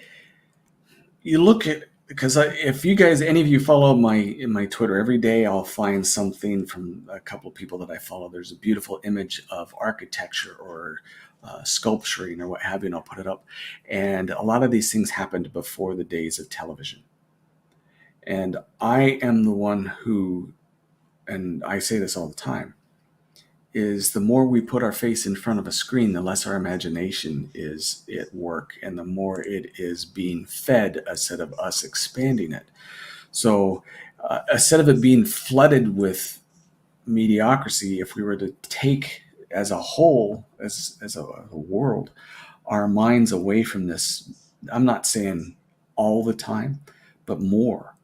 you look at, because if you guys, any of you follow my Twitter, every day I'll find something from a couple of people that I follow. There's a beautiful image of architecture or sculpturing or what have you, and I'll put it up. And a lot of these things happened before the days of television. And I am the one who, and I say this all the time, is the more we put our face in front of a screen, the less our imagination is at work, and the more it is being fed instead of us expanding it. So instead of it being flooded with mediocrity, if we were to take as a whole, as a world, our minds away from this, I'm not saying all the time, but more,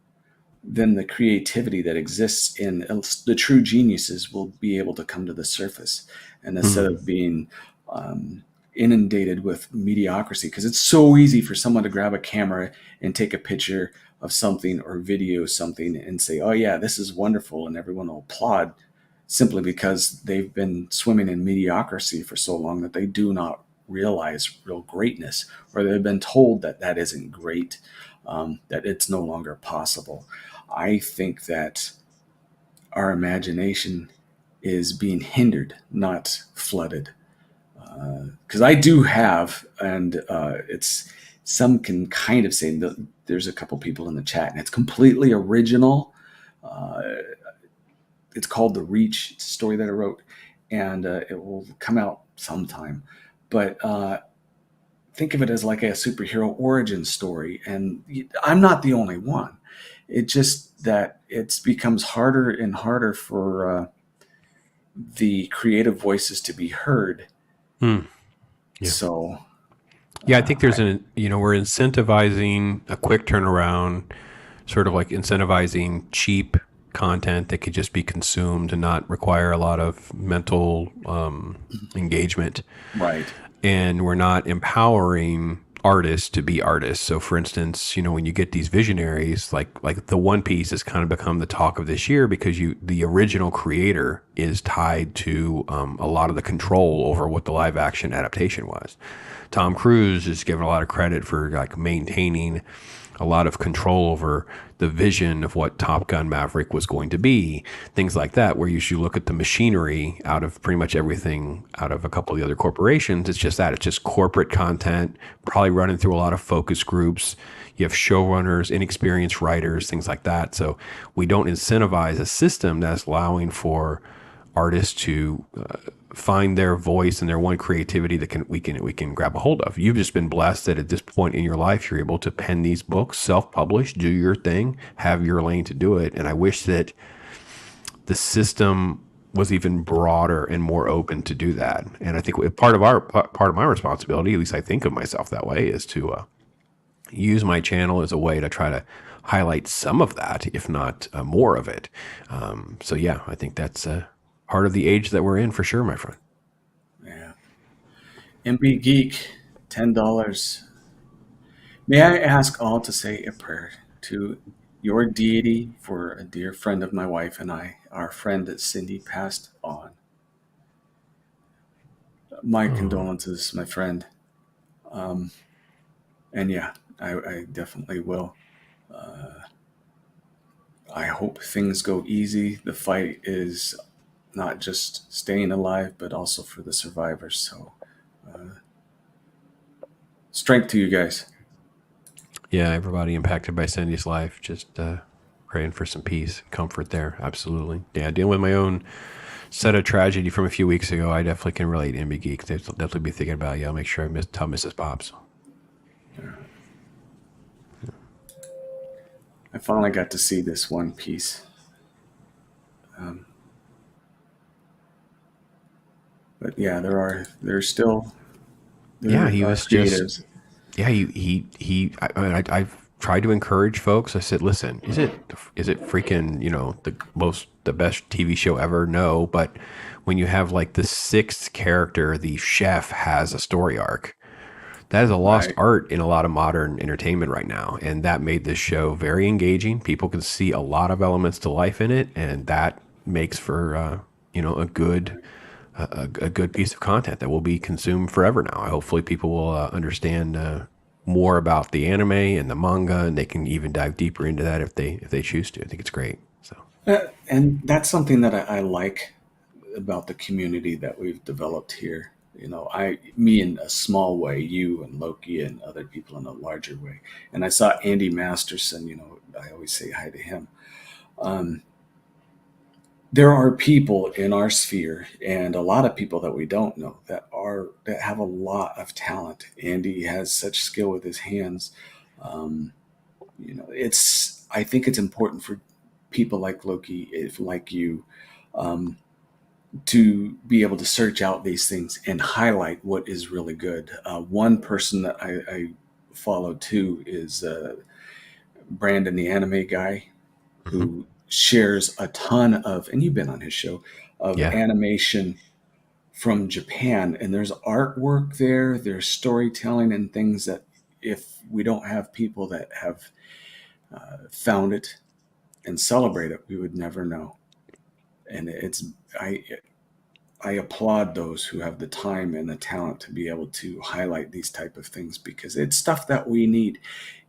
then the creativity that exists in the true geniuses will be able to come to the surface. And instead Hmm. of being inundated with mediocrity, because it's so easy for someone to grab a camera and take a picture of something or video something and say, oh, yeah, this is wonderful. And everyone will applaud simply because they've been swimming in mediocrity for so long that they do not realize real greatness, or they've been told that that isn't great, that it's no longer possible. I think that our imagination is being hindered, not flooded. Because I do have, and it's some can kind of say that there's a couple people in the chat, and it's completely original. Uh, it's called The Reach. It's a story that I wrote, and it will come out sometime. But think of it as like a superhero origin story, and I'm not the only one. it just that it becomes harder and harder for the creative voices to be heard. Hmm. Yeah. So Yeah, I think there's we're incentivizing a quick turnaround, sort of like incentivizing cheap content that could just be consumed and not require a lot of mental engagement. right, And we're not empowering artists to be artists. So for instance, when you get these visionaries, like the One Piece has kind of become the talk of this year because the original creator is tied to a lot of the control over what the live action adaptation was. Tom Cruise is given a lot of credit for like maintaining a lot of control over the vision of what Top Gun Maverick was going to be, things like that, where you should look at the machinery out of pretty much everything out of a couple of the other corporations. It's just that. It's just corporate content, probably running through a lot of focus groups. You have showrunners, inexperienced writers, things like that. So we don't incentivize a system that's allowing for artists to find their voice and their one creativity that we can grab a hold of. You've just been blessed that at this point in your life you're able to pen these books, self-publish, do your thing, have your lane to do it. And I wish that the system was even broader and more open to do that. And I think part of my responsibility, at least I think of myself that way, is to use my channel as a way to try to highlight some of that, if not more of it. So yeah, I think that's part of the age that we're in for sure, my friend. yeah. MB Geek, $10. May I ask all to say a prayer to your deity for a dear friend of my wife and I, our friend that Cindy passed on. My condolences, my friend. And yeah, I definitely will. I hope things go easy. The fight is not just staying alive, but also for the survivors. So, strength to you guys. Yeah, everybody impacted by Cindy's life, just praying for some peace, comfort there. Absolutely. Yeah, dealing with my own set of tragedy from a few weeks ago, I definitely can relate. MB Geek, they'll definitely be thinking about, yeah, I'll make sure tell Mrs. Pops. I finally got to see this one piece. But yeah, there's still, Yeah, there he are was just, creatives. yeah, I've tried to encourage folks. I said, listen, is it freaking, the best TV show ever? No, but when you have like the sixth character, the chef has a story arc. That is a lost Right. art in a lot of modern entertainment right now, and that made this show very engaging. People can see a lot of elements to life in it, and that makes for a good piece of content that will be consumed forever now. Hopefully, people will understand more about the anime and the manga, and they can even dive deeper into that if they choose to. I think it's great. So And that's something that I like about the community that we've developed here. Me in a small way, you and Loki and other people in a larger way. And I saw Andy Masterson, I always say hi to him. There are people in our sphere and a lot of people that we don't know that have a lot of talent. Andy has such skill with his hands. Um, I think it's important for people like Loki, if like you, um, to be able to search out these things and highlight what is really good. One person that I follow too is Brandon, the anime guy, mhm. who shares a ton of, and you've been on his show, of Yeah, animation from Japan. And there's artwork there, there's storytelling and things that if we don't have people that have found it and celebrate it, we would never know. And I, I applaud those who have the time and the talent to be able to highlight these type of things because it's stuff that we need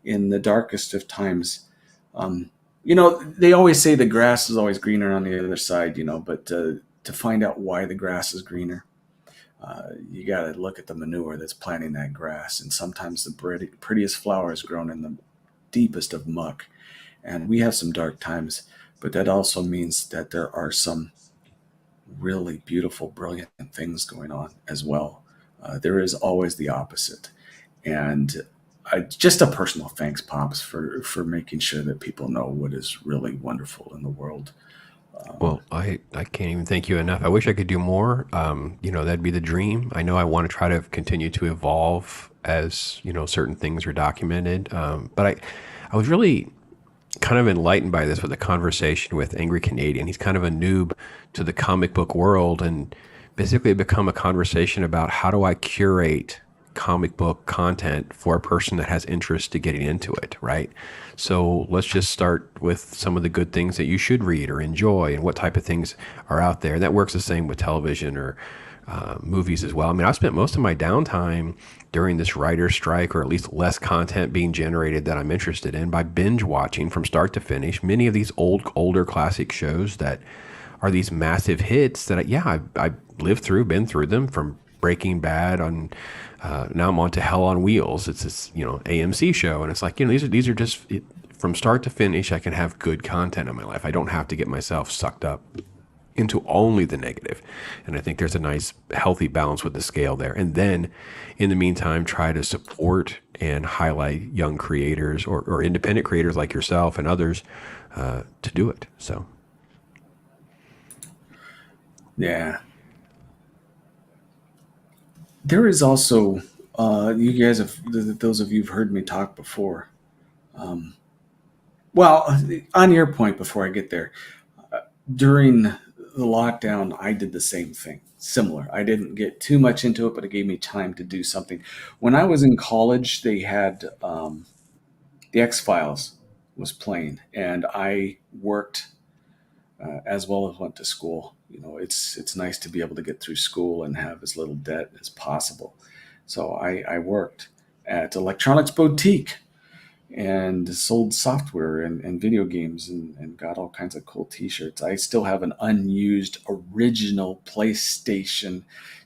in the darkest of times. Um, they always say the grass is always greener on the other side, but to find out why the grass is greener, you got to look at the manure that's planting that grass. And sometimes the prettiest flower is grown in the deepest of muck. And we have some dark times, but that also means that there are some really beautiful, brilliant things going on as well. There is always the opposite. And just a personal thanks, Pops, for making sure that people know what is really wonderful in the world. Well, I can't even thank you enough. I wish I could do more. That'd be the dream. I know I want to try to continue to evolve as, certain things are documented. But I was really kind of enlightened by this with a conversation with Angry Canadian. He's kind of a noob to the comic book world, and basically become a conversation about how do I curate comic book content for a person that has interest to getting into it, right? So let's just start with some of the good things that you should read or enjoy and what type of things are out there. And that works the same with television or movies as well. I mean, I spent most of my downtime during this writer's strike, or at least less content being generated that I'm interested in, by binge watching from start to finish many of these older classic shows that are these massive hits that I lived through, been through them, from Breaking Bad on now I'm on to Hell on Wheels. It's this AMC show, and it's like these are just from start to finish. I can have good content in my life. I don't have to get myself sucked up into only the negative. And I think there's a nice healthy balance with the scale there. And then in the meantime, try to support and highlight young creators or independent creators like yourself and others to do it. So. Yeah. There is also, you guys have, those of you who've heard me talk before. Well, on your point before I get there, during the lockdown, I did the same thing, similar. I didn't get too much into it, but it gave me time to do something. When I was in college, they had the X-Files was playing, and I worked as well as went to school. It's nice to be able to get through school and have as little debt as possible. So I worked at Electronics Boutique and sold software and video games and got all kinds of cool t-shirts. I still have an unused original PlayStation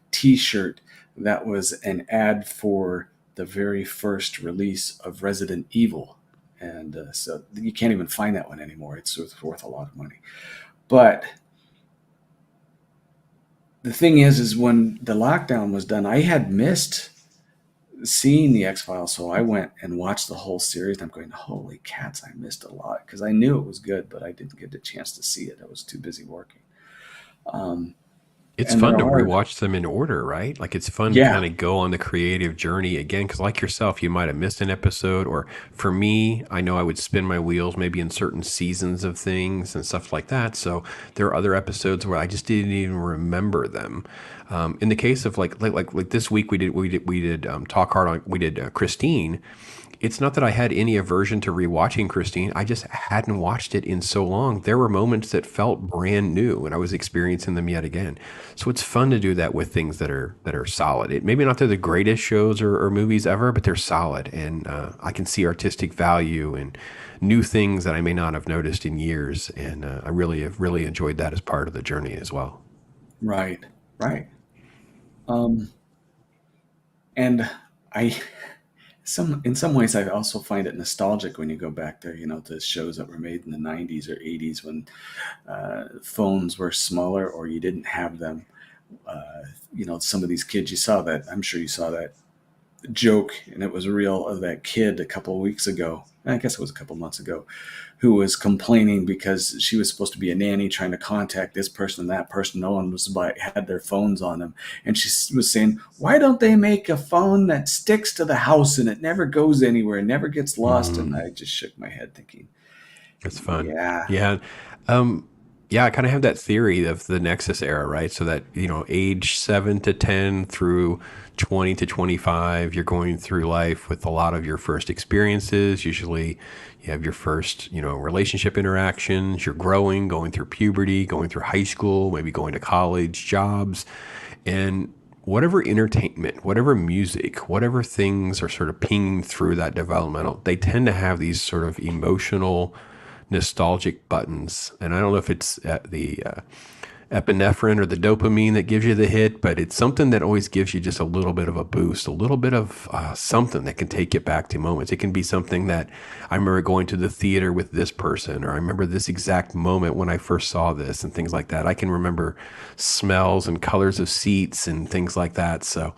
t-shirt that was an ad for the very first release of Resident Evil. And so you can't even find that one anymore. It's worth a lot of money. But the thing is when the lockdown was done, I had missed seeing the X-Files, so I went and watched the whole series. And I'm going, holy cats, I missed a lot, because I knew it was good, but I didn't get a chance to see it. I was too busy working. It's And fun there to are, rewatch them in order, right? Like it's fun to yeah, kind of go on the creative journey again. Because like yourself, you might have missed an episode. Or for me, I know I would spin my wheels maybe in certain seasons of things and stuff like that. So there are other episodes where I just didn't even remember them. In the case of like this week, we did Talk Hard on, we did Christine. It's not that I had any aversion to rewatching Christine. I just hadn't watched it in so long. There were moments that felt brand new, and I was experiencing them yet again. So it's fun to do that with things that are solid. It maybe not they're the greatest shows or movies ever, but they're solid, and I can see artistic value and new things that I may not have noticed in years. And I really have really enjoyed that as part of the journey as well. right, right. And I, in some ways, I also find it nostalgic when you go back there, to shows that were made in the 90s or 80s when phones were smaller or you didn't have them. Some of these kids, I'm sure you saw that joke, and it was real, of that kid a couple of weeks ago. I guess it was a couple months ago, who was complaining because she was supposed to be a nanny trying to contact this person and that person. No one had their phones on them. And she was saying, why don't they make a phone that sticks to the house and it never goes anywhere and never gets lost? And I just shook my head thinking, It's fun. yeah, Yeah. Yeah, I kind of have that theory of the Nexus era, right? So that, age 7 to 10 through 20 to 25, you're going through life with a lot of your first experiences. Usually you have your first, relationship interactions. You're growing, going through puberty, going through high school, maybe going to college, jobs. And whatever entertainment, whatever music, whatever things are sort of pinging through that developmental, they tend to have these sort of emotional nostalgic buttons. And I don't know if it's the epinephrine or the dopamine that gives you the hit, but it's something that always gives you just a little bit of a boost, a little bit of something that can take you back to moments. It can be something that I remember going to the theater with this person, or I remember this exact moment when I first saw this, and things like that. I can remember smells and colors of seats and things like that. So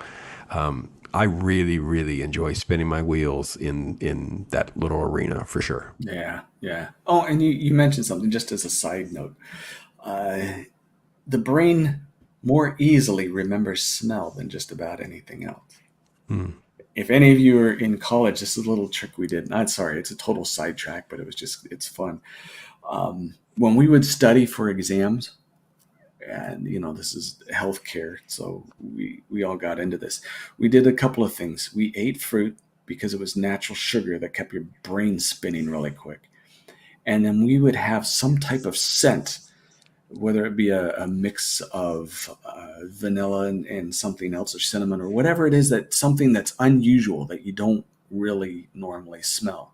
I really, really enjoy spinning my wheels in that little arena for sure. Yeah, yeah. Oh, and you mentioned something just as a side note. The brain more easily remembers smell than just about anything else. If any of you are in college, this is a little trick we did. Not sorry, it's a total sidetrack, but it's fun. When we would study for exams, and this is healthcare, so we all got into this. We did a couple of things. We ate fruit because it was natural sugar that kept your brain spinning really quick, and then we would have some type of scent, whether it be a mix of vanilla and something else, or cinnamon, or whatever it is, that something that's unusual that you don't really normally smell.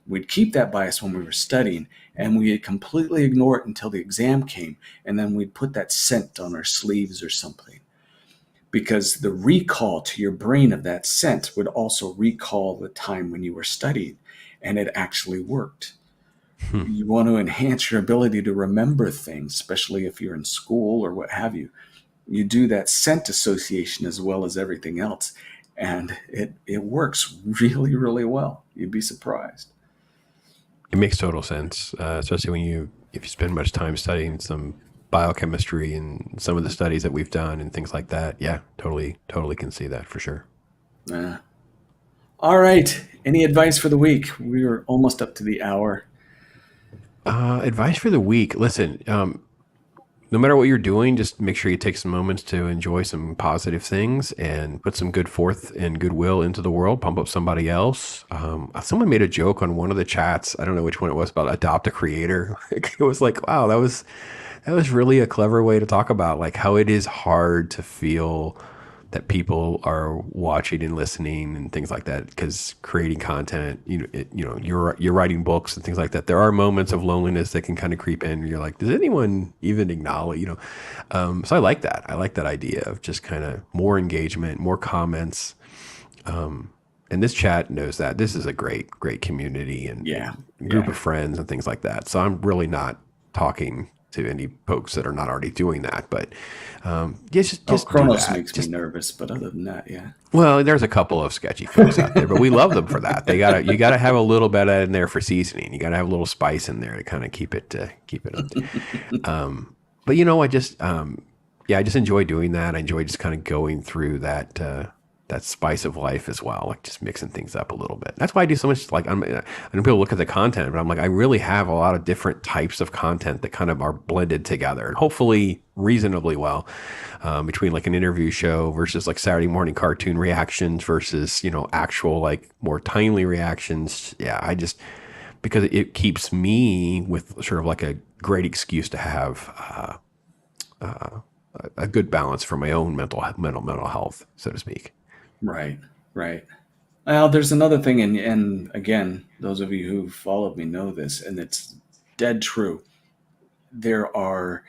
We'd keep that bias when we were studying, and we'd completely ignore it until the exam came, and then we'd put that scent on our sleeves or something. Because the recall to your brain of that scent would also recall the time when you were studying, and it actually worked. You want to enhance your ability to remember things, especially if you're in school or what have you. You do that scent association as well as everything else, and it works really, really well. You'd be surprised. It makes total sense, especially if you spend much time studying some biochemistry and some of the studies that we've done and things like that. Yeah, totally can see that for sure. Uh, all right. Any advice for the week? We are almost up to the hour. Advice for the week. Listen, no matter what you're doing, just make sure you take some moments to enjoy some positive things and put some good forth and goodwill into the world. Pump up somebody else. Someone made a joke on one of the chats. I don't know which one it was, about adopt a creator. It was like, wow, that was really a clever way to talk about like how it is hard to feel that people are watching and listening and things like that, because creating content, you're writing books and things like that. There are moments of loneliness that can kind of creep in. You're like, does anyone even acknowledge, so I like that. I like that idea of just kind of more engagement, more comments. And this chat knows that this is a great community and, Yeah. and group Yeah. of friends and things like that. So I'm really not talking to any folks that are not already doing that, but just do Kronos that. makes me nervous, but other than that, yeah. Well, there's a couple of sketchy folks out there, but we love them for that. You gotta have a little bit in there for seasoning. You gotta have a little spice in there to kind of keep it. But I just enjoy doing that. I enjoy just kind of going through that spice of life as well, like just mixing things up a little bit. That's why I do so much. Like I know people look at the content, but I'm like, I really have a lot of different types of content that kind of are blended together, and hopefully reasonably well, between like an interview show versus like Saturday morning cartoon reactions versus actual like more timely reactions. Yeah, because it keeps me with sort of like a great excuse to have a good balance for my own mental health, so to speak. Right, right. Well, there's another thing, and again, those of you who followed me know this, and it's dead true. There are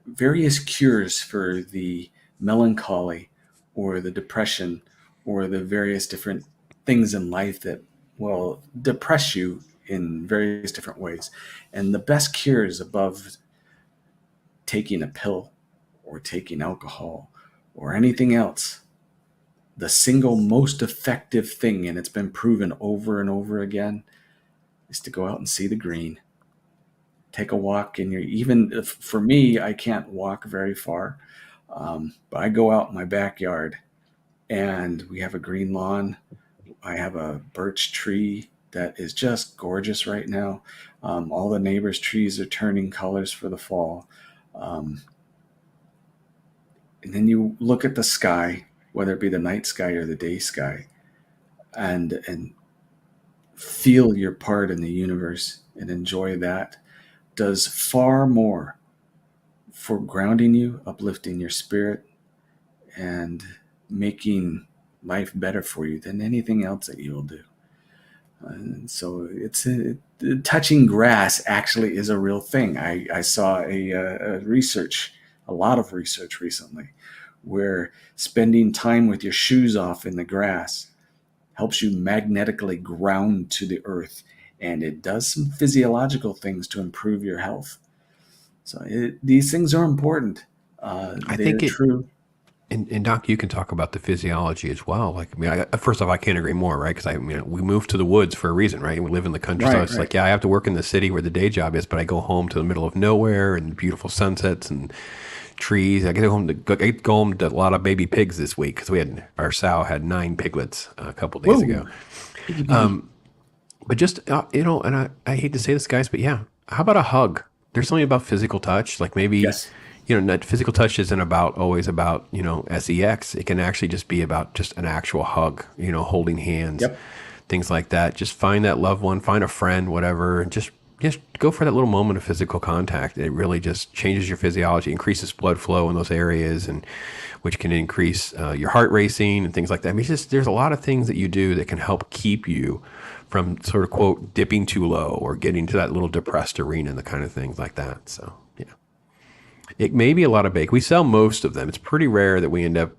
various cures for the melancholy or the depression or the various different things in life that will depress you in various different ways. And the best cures above taking a pill or taking alcohol or anything else, the single most effective thing, and it's been proven over and over again, is to go out and see the green. Take a walk in your, even for me, I can't walk very far, but I go out in my backyard and we have a green lawn. I have a birch tree that is just gorgeous right now. All the neighbors' trees are turning colors for the fall. Um, and then you look at the sky, whether it be the night sky or the day sky, and feel your part in the universe and enjoy that, does far more for grounding you, uplifting your spirit, and making life better for you than anything else that you will do. And so touching grass actually is a real thing. I saw a lot of research recently, where spending time with your shoes off in the grass helps you magnetically ground to the earth, and it does some physiological things to improve your health. So these things are important. I They're think it true. And Doc, you can talk about the physiology as well. Like, I mean, first off, I can't agree more, right? Because we moved to the woods for a reason, right? We live in the country, so Right, it's right. like, yeah, I have to work in the city where the day job is, but I go home to the middle of nowhere and beautiful sunsets and trees. I get home to a lot of baby pigs this week because our sow had 9 piglets a couple days ago. Whoa, piggy baby. But just and I hate to say this, guys, but yeah, how about a hug? There's something about physical touch, like maybe, Yes. not physical touch isn't always about sex. It can actually just be about just an actual hug, holding hands, Yep. things like that. Just find that loved one, find a friend, whatever, and just go for that little moment of physical contact. It really just changes your physiology, increases blood flow in those areas, and which can increase your heart racing and things like that. I mean, there's a lot of things that you do that can help keep you from sort of quote dipping too low or getting to that little depressed arena and the kind of things like that. So yeah, it may be a lot of bake. We sell most of them. It's pretty rare that we end up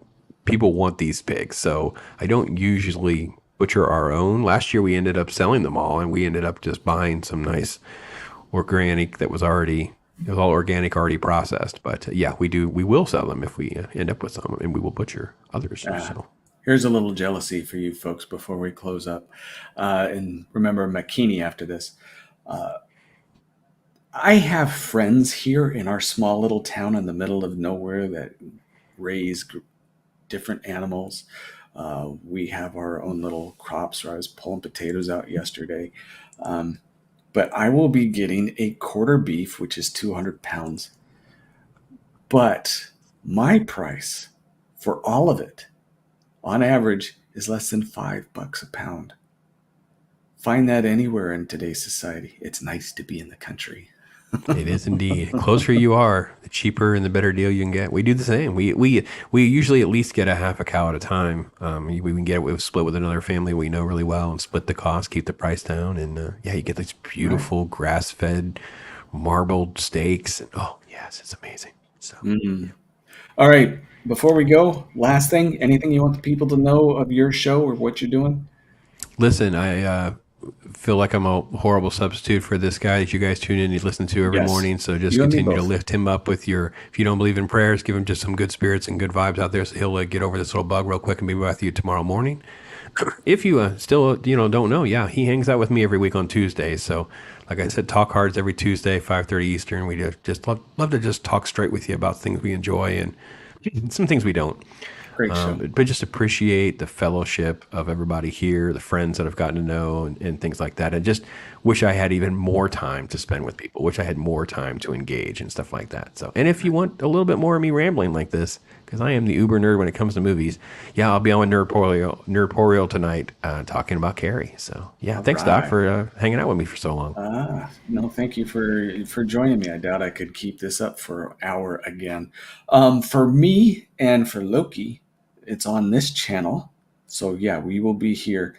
people want these pigs. So I don't usually butcher our own. Last year we ended up selling them all, and we ended up just buying some nice organic that was already. It was all organic, already processed. But yeah, we will sell them if we end up with some, and we will butcher others. So Here's a little jealousy for you folks before we close up. And remember McKinney after this. I have friends here in our small little town in the middle of nowhere that raise different animals. We have our own little crops. Where I was pulling potatoes out yesterday. But I will be getting a quarter beef, which is 200 pounds. But my price for all of it, on average, is less than $5 a pound. Find that anywhere in today's society. It's nice to be in the country. it is indeed. The closer you are, the cheaper and the better deal you can get. We do the same. We usually at least get a half a cow at a time. We can get it split with another family we know really well and split the cost, keep the price down, and yeah, you get these Right. beautiful grass-fed, marbled steaks. And oh yes, it's amazing. So Mm. All right. Before we go, last thing, anything you want the people to know of your show or what you're doing? listen, I feel like I'm a horrible substitute for this guy that you guys tune in and listen to every Yes. morning. So just You and me continue to both. lift him up with if you don't believe in prayers, give him just some good spirits and good vibes out there so he'll get over this little bug real quick and be with you tomorrow morning. If you still, don't know, yeah, he hangs out with me every week on Tuesdays. So like I said, talk cards every Tuesday, 5:30 Eastern. We just love to just talk straight with you about things we enjoy and some things we don't. Great show. But just appreciate the fellowship of everybody here, the friends that I've gotten to know, and things like that. And just wish I had even more time to spend with people. Wish I had more time to engage and stuff like that. So, and if you want a little bit more of me rambling like this, because I am the uber nerd when it comes to movies, yeah, I'll be on with Nerdporial tonight talking about Carrie. So, yeah, All thanks, Doc, right. for hanging out with me for so long. No, thank you for joining me. I doubt I could keep this up for an hour again. For me and for Loki, it's on this channel. So yeah, we will be here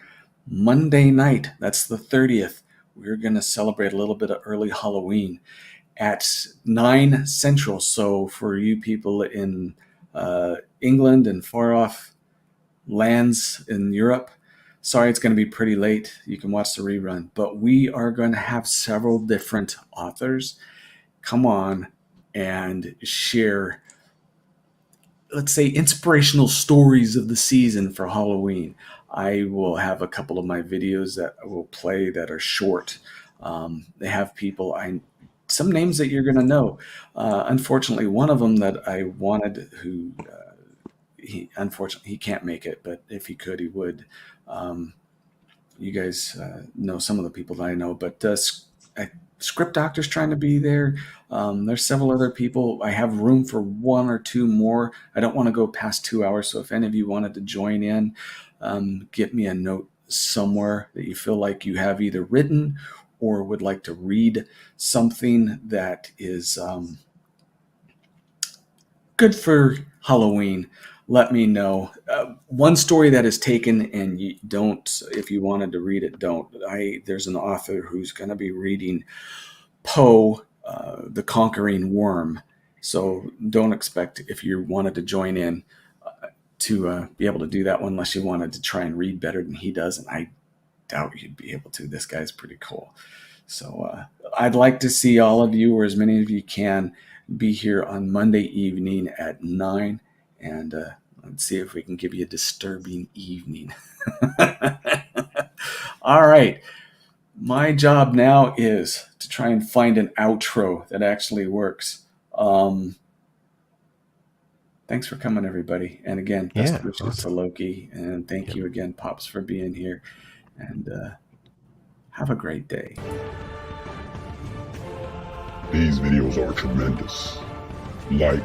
Monday night. That's the 30th. We're going to celebrate a little bit of early Halloween at 9 Central. So for you people in England and far off lands in Europe, sorry, it's going to be pretty late. You can watch the rerun, but we are going to have several different authors come on and share, let's say, inspirational stories of the season for Halloween. I will have a couple of my videos that I will play that are short. They have people some names that you're going to know. Unfortunately, one of them that I wanted, who he unfortunately he can't make it, but if he could, he would. Um, you guys know some of the people that I know, but Script Doctor's trying to be there. There's several other people. I have room for one or two more. I don't want to go past 2 hours, so if any of you wanted to join in, get me a note somewhere that you feel like you have either written or would like to read something that is good for Halloween. Let me know. One story that is taken, and you don't, if you wanted to read it, don't. There's an author who's going to be reading Poe, The Conquering Worm. So don't expect, if you wanted to join in, to be able to do that one unless you wanted to try and read better than he does. And I doubt you'd be able to. This guy's pretty cool. So I'd like to see all of you, or as many of you can, be here on Monday evening at 9. and let's see if we can give you a disturbing evening. All right. My job now is to try and find an outro that actually works. Thanks for coming, everybody. And again, best Yeah, wishes awesome. to Loki. And thank you again, Pops, for being here. And have a great day. These videos are tremendous. Like,